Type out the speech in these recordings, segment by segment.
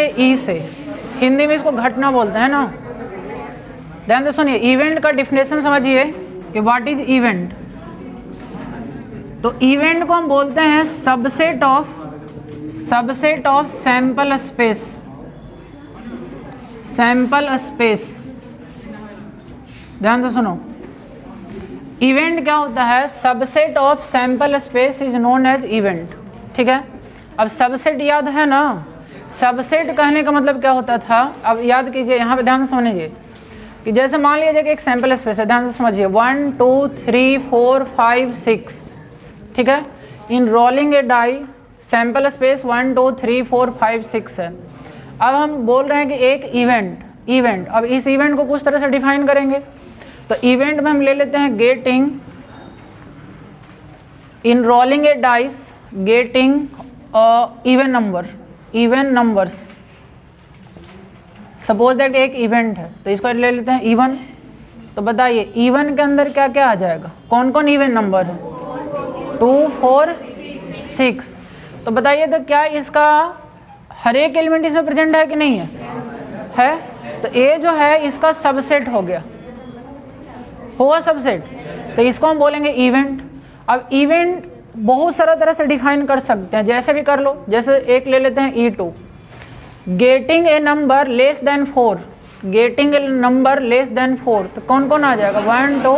लेंगे ई से, हिंदी में इसको घटना बोलते हैं ना। ध्यान से सुनिए, इवेंट का डिफिनेशन समझिए कि व्हाट इज इवेंट। तो इवेंट को हम बोलते हैं subset of sample space. Sample space, ध्यान से सुनो, इवेंट क्या होता है? Subset of sample space is known as event. ठीक है, अब सबसेट याद है ना? सबसेट कहने का मतलब क्या होता था? अब याद कीजिए, यहाँ पे ध्यान से समझिए कि जैसे मान लीजिए कि एक सैंपल स्पेस है, ध्यान से समझिए, 1 2 3 4 5 6। ठीक है, in rolling a die sample space 1 2 3 4 5 6 है। अब हम बोल रहे हैं कि एक इवेंट, अब इस इवेंट को कुछ तरह से डिफाइन करेंगे। तो इवेंट में हम ले लेते हैं getting in rolling A dice, getting even numbers. Suppose that एक इवेंट है, तो इसको ले लेते हैं इवन। तो बताइए इवन के अंदर क्या क्या आ जाएगा? कौन कौन इवन नंबर है? 2 4 6। तो बताइए तो क्या इसका हर एक एलिमेंट इसमें प्रेजेंट है कि नहीं है? तो ए जो है इसका सबसेट हो गया, होगा सबसेट, तो इसको हम बोलेंगे इवेंट। अब इवेंट बहुत सारा तरह से डिफाइन कर सकते हैं, जैसे भी कर लो। जैसे एक ले लेते हैं E2, getting a number less than 4, getting a number less than 4। तो कौन कौन आ जाएगा? 1 2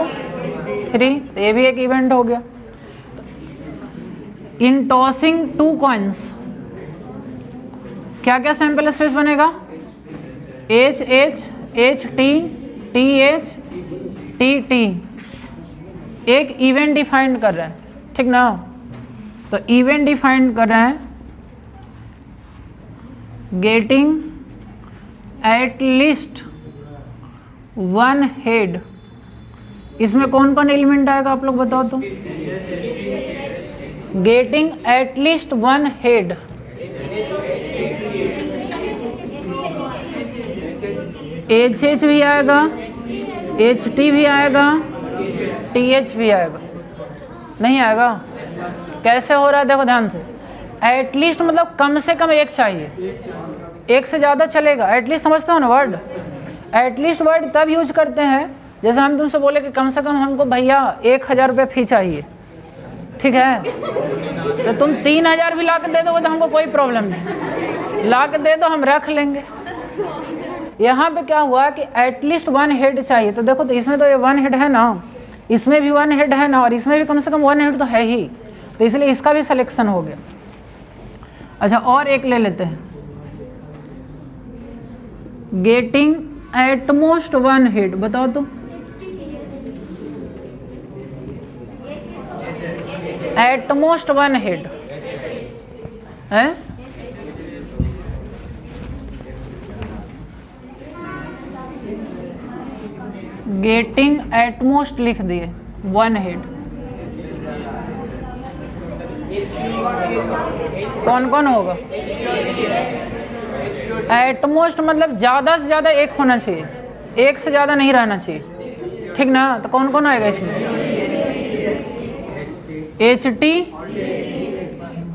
3, तो ये भी एक इवेंट हो गया। इन टॉसिंग 2 कॉइन्स, क्या क्या सैंपल स्पेस बनेगा? H H H T T H T T, एक इवेंट डिफाइन कर रहे हैं, ठीक ना? तो इवेंट डिफाइन कर रहे हैं गेटिंग एट लीस्ट 1 हेड। इसमें कौन कौन एलिमेंट आएगा आप लोग बताओ तो? Getting at least 1 head, HH भी आएगा, HT भी आएगा, TH भी आएगा। नहीं आएगा? कैसे हो रहा है देखो ध्यान से। एटलीस्ट मतलब कम से कम एक चाहिए, एक से ज़्यादा चलेगा। एटलीस्ट समझते हो ना वर्ड? एटलीस्ट वर्ड तब यूज करते हैं जैसे हम तुमसे बोले कि कम से कम हमको भैया 1000 रुपये फी चाहिए, ठीक है? तो तुम 3000 भी ला के दे दोगे तो हमको कोई प्रॉब्लम नहीं, ला के दे दो हम रख लेंगे। यहाँ पे क्या हुआ कि एटलीस्ट 1 हेड चाहिए। तो देखो तो इसमें तो ये 1 हेड है ना, इसमें भी 1 हेड है ना, और इसमें भी कम से कम 1 हेड तो है ही, तो इसलिए इसका भी सिलेक्शन हो गया। अच्छा और एक ले लेते हैं, गेटिंग एटमोस्ट 1 हेड। बताओ तो एटमोस्ट 1 हेड है? गेटिंग एटमोस्ट लिख दिए 1 हेड। कौन कौन होगा? एटमोस्ट मतलब ज़्यादा से ज़्यादा एक होना चाहिए, एक से ज़्यादा नहीं रहना चाहिए, ठीक ना? तो कौन कौन आएगा इसमें? HT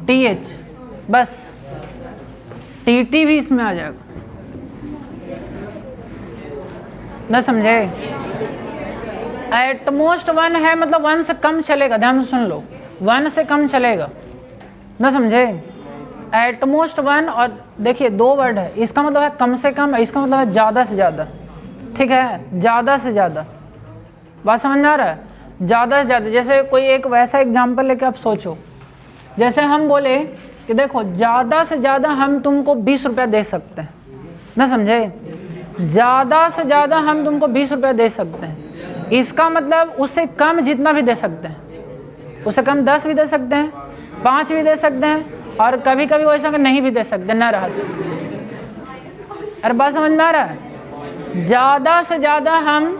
TH, बस TT भी इसमें आ जाएगा। ना समझे? एटमोस्ट 1 है मतलब 1 से कम चलेगा, ध्यान से सुन लो, 1 से कम चलेगा, ना समझे? एटमोस्ट 1, और देखिए 2 वर्ड है, इसका मतलब है कम से कम, इसका मतलब है ज़्यादा से ज़्यादा, ठीक है? ज़्यादा से ज़्यादा, बात समझ में आ रहा है? ज़्यादा से ज़्यादा, जैसे कोई एक वैसा एग्जाम्पल लेके आप सोचो, जैसे हम बोले कि देखो ज़्यादा से ज़्यादा हम तुमको 20 रुपया दे सकते हैं, ना समझे? ज़्यादा से ज़्यादा हम तुमको 20 रुपया दे सकते हैं, इसका मतलब उससे कम जितना भी दे सकते हैं, उससे कम 10 भी दे सकते हैं, 5 भी दे सकते हैं, और कभी कभी वैसा कि नहीं भी दे सकते ना रहा। अरे बात समझ में आ रहा है? ज़्यादा से ज़्यादा हम,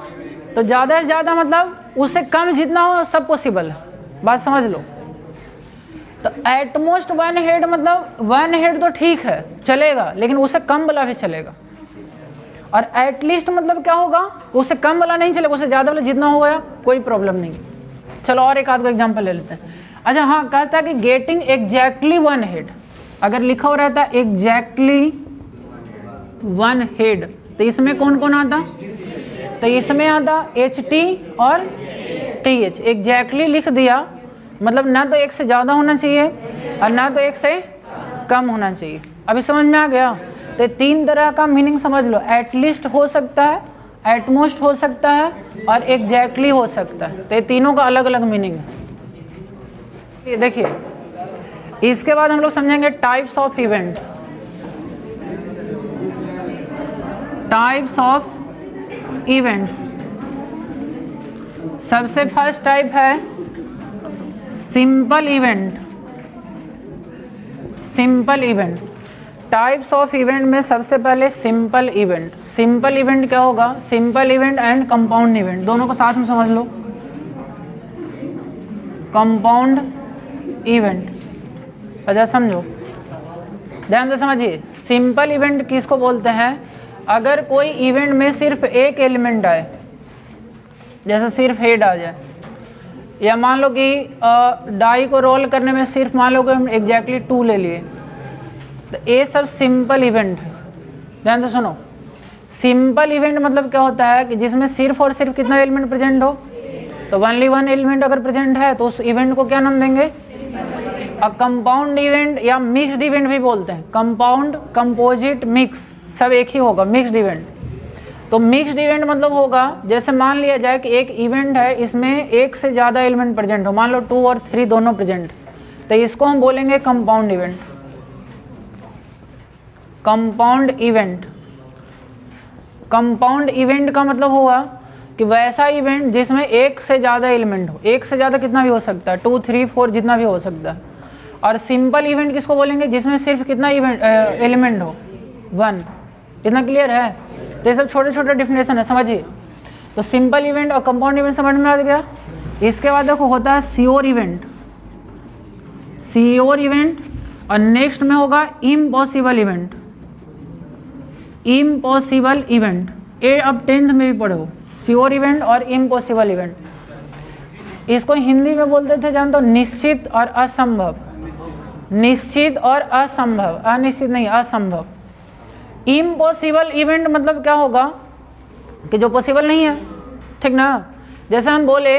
तो ज़्यादा से ज़्यादा मतलब उससे कम जितना हो सब पॉसिबल है, बात समझ लो। तो एटमोस्ट 1 हेड मतलब 1 हेड तो ठीक है चलेगा, लेकिन उससे कम वाला भी चलेगा। और एटलीस्ट मतलब क्या होगा? उससे कम वाला नहीं चलेगा, उससे ज़्यादा वाला जितना हो गया कोई प्रॉब्लम नहीं। चलो और एक आध का एग्जाम्पल ले लेते हैं। अच्छा हाँ, कहता है कि गेटिंग एग्जैक्टली 1 हेड, अगर लिखा हो रहता है एग्जैक्टली 1 हेड। तो इसमें कौन कौन आता? तो इसमें आता HT और TH। एग्जैक्टली लिख दिया, मतलब ना तो एक से ज़्यादा होना चाहिए और ना तो एक से कम होना चाहिए। अभी समझ में आ गया? तो 3 तरह का मीनिंग समझ लो, एटलीस्ट हो सकता है, एटमोस्ट हो सकता है और एग्जैक्टली हो सकता है। तो ये तीनों का अलग अलग मीनिंग है। ये देखिए, इसके बाद हम लोग समझेंगे types of event. Types of events. सबसे फर्स्ट टाइप है simple event. Simple event, types of event में सबसे पहले सिंपल इवेंट। सिंपल इवेंट क्या होगा? Simple event and compound event, दोनों को साथ में समझ लो। कंपाउंड इवेंट, अच्छा समझो, ध्यान से समझिए। सिंपल इवेंट किसको बोलते हैं? अगर कोई इवेंट में सिर्फ एक एलिमेंट आए, जैसे सिर्फ हेड आ जाए, या मान लो कि डाई को रोल करने में सिर्फ मान लो कि हम एग्जैक्टली 2 ले लिए, तो ये सब सिंपल इवेंट है। ध्यान से सुनो, सिंपल इवेंट मतलब क्या होता है कि जिसमें सिर्फ और सिर्फ कितना एलिमेंट प्रेजेंट हो। तो ओनली 1 एलिमेंट अगर प्रेजेंट है तो उस इवेंट को क्या नाम देंगे? कंपाउंड इवेंट या मिक्स्ड इवेंट भी बोलते हैं। कंपाउंड, कंपोजिट, मिक्स सब एक ही होगा, मिक्स्ड इवेंट। तो मिक्स्ड इवेंट मतलब होगा, जैसे मान लिया जाए कि एक इवेंट है, इसमें एक से ज़्यादा एलिमेंट प्रेजेंट हो, मान लो 2 और 3 दोनों प्रेजेंट, तो इसको हम बोलेंगे compound event. Compound event, compound event का मतलब होगा कि वैसा इवेंट जिसमें एक से ज़्यादा एलिमेंट हो। एक से ज़्यादा कितना भी हो सकता है, 2, 3, 4 जितना भी हो सकता है। और सिंपल इवेंट किसको बोलेंगे? जिसमें सिर्फ कितना एलिमेंट हो, 1। इतना क्लियर है? तो ये सब छोटे छोटे डिफिनेशन है, समझिए। तो सिंपल इवेंट और कंपाउंड इवेंट समझ में आ गया। इसके बाद देखो होता है श्योर इवेंट। श्योर इवेंट, और नेक्स्ट में होगा इम्पॉसिबल इवेंट। इम्पॉसिबल इवेंट, ये अब 10th में भी पढ़ो, श्योर इवेंट और इम्पॉसिबल इवेंट। इसको हिंदी में बोलते थे जान तो निश्चित और असंभव। निश्चित और असंभव, अनिश्चित नहीं, असंभव। इम्पॉसिबल इवेंट मतलब क्या होगा कि जो पॉसिबल नहीं है, ठीक ना। जैसे हम बोले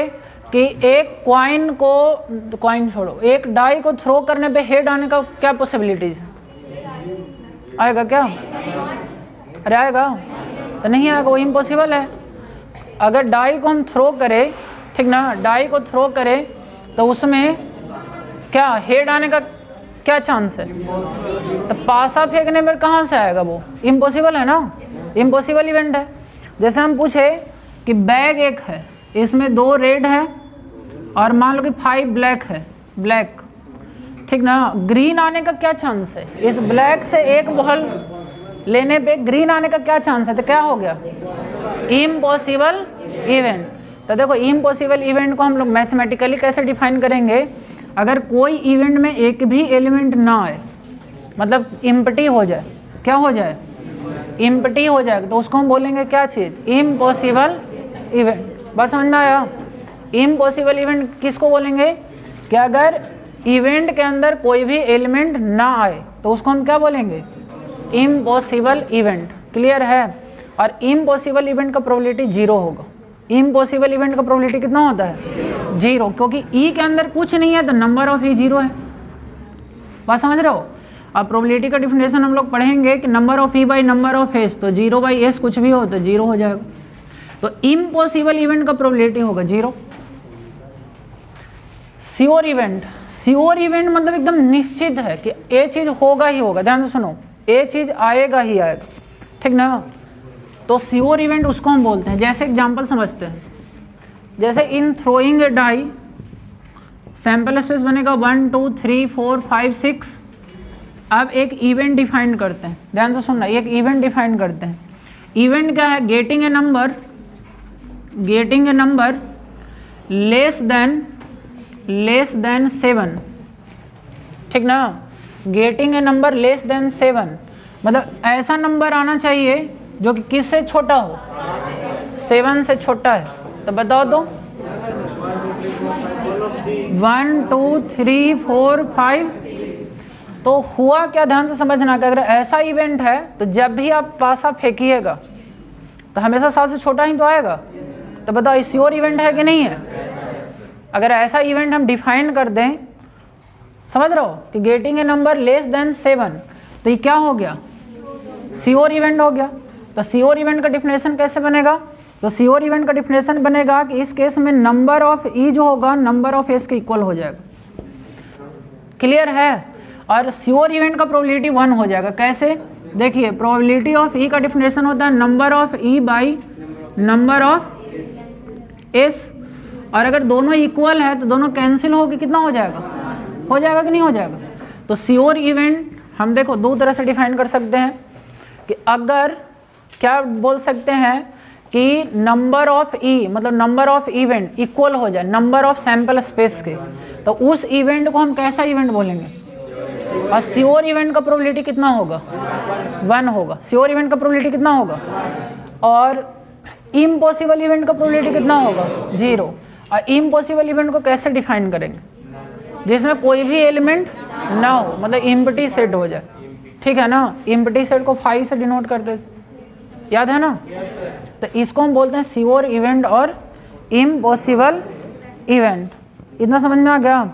कि एक कॉइन छोड़ो, एक डाई को थ्रो करने पे हेड आने का क्या पॉसिबिलिटीज आएगा? क्या अरे आएगा? तो नहीं आएगा, वो इम्पॉसिबल है। अगर डाई को हम थ्रो करें, ठीक ना, डाई को थ्रो करें तो उसमें क्या हेड आने का क्या चांस है? तो पासा फेंकने पर कहाँ से आएगा? वो इम्पॉसिबल है ना, इम्पॉसिबल इवेंट है। जैसे हम पूछे कि बैग एक है, इसमें 2 रेड है और मान लो कि 5 ब्लैक है, ब्लैक, ठीक ना, ग्रीन आने का क्या चांस है? इस ब्लैक से एक बॉल लेने पे ग्रीन आने का क्या चांस है? तो क्या हो गया? Impossible event. तो देखो इम्पॉसिबल इवेंट को हम लोग मैथमेटिकली कैसे डिफाइन करेंगे? अगर कोई इवेंट में एक भी एलिमेंट ना आए, मतलब इम्पटी हो जाए, क्या हो जाए? इम्पटी हो जाए, तो उसको हम बोलेंगे क्या चीज़? Impossible event. बात समझ में आया? इम्पॉसिबल इवेंट किसको बोलेंगे कि अगर इवेंट के अंदर कोई भी एलिमेंट ना आए तो उसको हम क्या बोलेंगे? Impossible event. क्लियर है? और इम्पॉसिबल इवेंट का प्रोबेबिलिटी 0 होगा। इम्पॉसिबल इवेंट का प्रोबेबिलिटी कितना होता है? 0, क्योंकि ई के अंदर कुछ नहीं है तो नंबर ऑफ ई 0 है। बात समझ रहे हो? अब प्रोबेबिलिटी का डिफिनेशन हम लोग पढ़ेंगे कि number of E by number of S, तो 0/s कुछ भी हो तो 0 हो जाएगा। तो इम्पॉसिबल इवेंट का प्रोबेबिलिटी होगा 0। श्योर इवेंट, श्योर इवेंट मतलब एकदम निश्चित है कि ये चीज़ होगा ही होगा। ध्यान से सुनो, ये चीज़ आएगा ही आएगा, ठीक ना। तो श्योर इवेंट उसको हम बोलते हैं। जैसे एग्जांपल समझते हैं, जैसे in throwing a die, sample space बनेगा 1 2 3 4 5 6। अब एक इवेंट डिफाइन करते हैं, ध्यान से सुनना, एक इवेंट डिफाइन करते हैं। इवेंट क्या है? Getting a number less than 7, ठीक ना। Getting a number less than 7 मतलब ऐसा नंबर आना चाहिए जो कि किससे छोटा हो? 7 से छोटा है। तो बताओ तो 1 2 3 4 5 तो हुआ क्या, ध्यान से समझना कि अगर ऐसा इवेंट है तो जब भी आप पासा फेंकिएगा तो हमेशा 7 से छोटा ही तो आएगा। तो बताओ श्योर इवेंट है कि नहीं है? अगर ऐसा इवेंट हम डिफाइन कर दें, समझ रहे हो, कि getting a number less than 7, तो ये क्या हो गया, श्योर इवेंट हो गया। तो श्योर इवेंट का डिफिनेशन कैसे बनेगा? तो श्योर इवेंट का डिफिनेशन बनेगा कि इस केस में नंबर ऑफ ई जो होगा नंबर ऑफ एस के इक्वल हो जाएगा। क्लियर है? और श्योर इवेंट का प्रोबेबिलिटी 1 हो जाएगा। कैसे? देखिए, प्रोबेबिलिटी ऑफ ई का डिफिनेशन होता है number of E by number of S, और अगर दोनों इक्वल है तो दोनों कैंसिल होकर कितना हो जाएगा, हो जाएगा कि नहीं हो जाएगा? तो श्योर इवेंट हम देखो दो तरह से डिफाइन कर सकते हैं कि अगर क्या बोल सकते हैं कि नंबर ऑफ ई मतलब नंबर ऑफ इवेंट इक्वल हो जाए नंबर ऑफ सैंपल स्पेस के, तो उस इवेंट को हम कैसा इवेंट बोलेंगे? और श्योर इवेंट का प्रोबेबिलिटी कितना होगा? 1 होगा। श्योर इवेंट का प्रोबेबिलिटी कितना होगा? और इम्पॉसिबल इवेंट का प्रोबेबिलिटी कितना होगा? 0। और इम्पॉसिबल इवेंट को कैसे डिफाइन करेंगे? जिसमें कोई भी एलिमेंट ना हो, मतलब एम्प्टी सेट हो जाए, ठीक है ना? एम्प्टी सेट को 5 से डिनोट करते थे, याद है ना? तो इसको हम बोलते हैं श्योर इवेंट और इम्पॉसिबल इवेंट। इतना समझ में आ गया?